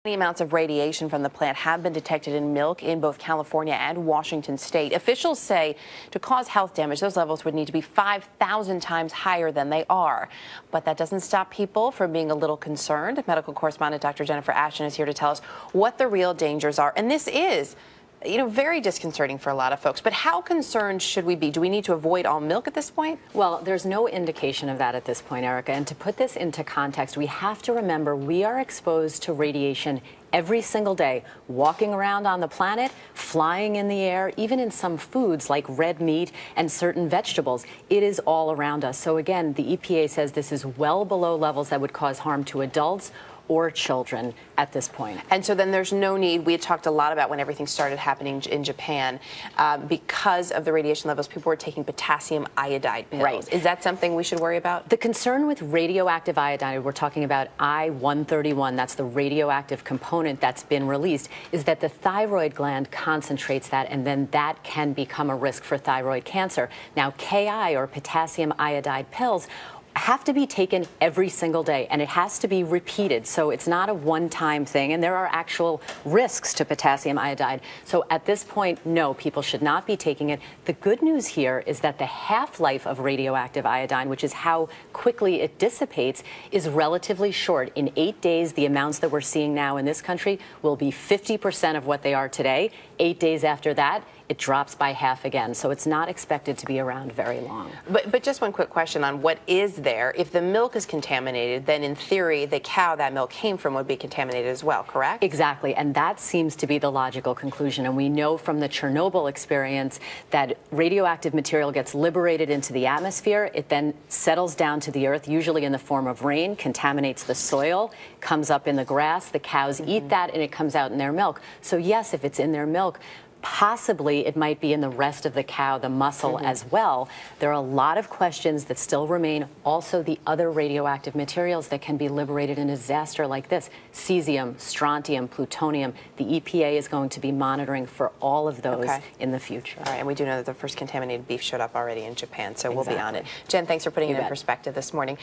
The amounts of radiation from the plant have been detected in milk in both California and Washington state. Officials say to cause health damage, those levels would need to be 5,000 times higher than they are. But that doesn't stop people from being a little concerned. Medical correspondent Dr. Jennifer Ashton is here to tell us what the real dangers are. And this is, very disconcerting for a lot of folks. But how concerned should we be? Do we need to avoid all milk at this point? Well, there's no indication of that at this point, Erica. And to put this into context, we have to remember we are exposed to radiation every single day, walking around on the planet, flying in the air, even in some foods like red meat and certain vegetables. It is all around us. So again, the EPA says this is well below levels that would cause harm to adults or children at this point. And so then there's no need. We had talked a lot about when everything started happening in Japan. Because of the radiation levels, people were taking potassium iodide pills. Right. Is that something we should worry about? The concern with radioactive iodine, we're talking about I-131, that's the radioactive component that's been released, is that the thyroid gland concentrates that, and then that can become a risk for thyroid cancer. Now, Ki, or potassium iodide pills, have to be taken every single day, and it has to be repeated. So it's not a one-time thing, and there are actual risks to potassium iodide. So at this point, no, people should not be taking it. The good news here is that the half-life of radioactive iodine, which is how quickly it dissipates, is relatively short. In 8 days, the amounts that we're seeing now in this country will be 50% of what they are today. 8 days after that, it drops by half again. So it's not expected to be around very long. But just one quick question on what is there. If the milk is contaminated, then in theory, the cow that milk came from would be contaminated as well, correct? Exactly, and that seems to be the logical conclusion. And we know from the Chernobyl experience that radioactive material gets liberated into the atmosphere. It then settles down to the earth, usually in the form of rain, contaminates the soil, comes up in the grass. The cows eat that, and it comes out in their milk. So yes, if it's in their milk, possibly it might be in the rest of the cow, the muscle as well. There are a lot of questions that still remain. Also, the other radioactive materials that can be liberated in a disaster like this: cesium, strontium, plutonium. The EPA is going to be monitoring for all of those in the future. All right, and we do know that the first contaminated beef showed up already in Japan, so we'll be on it. Jen, thanks for putting it in perspective this morning.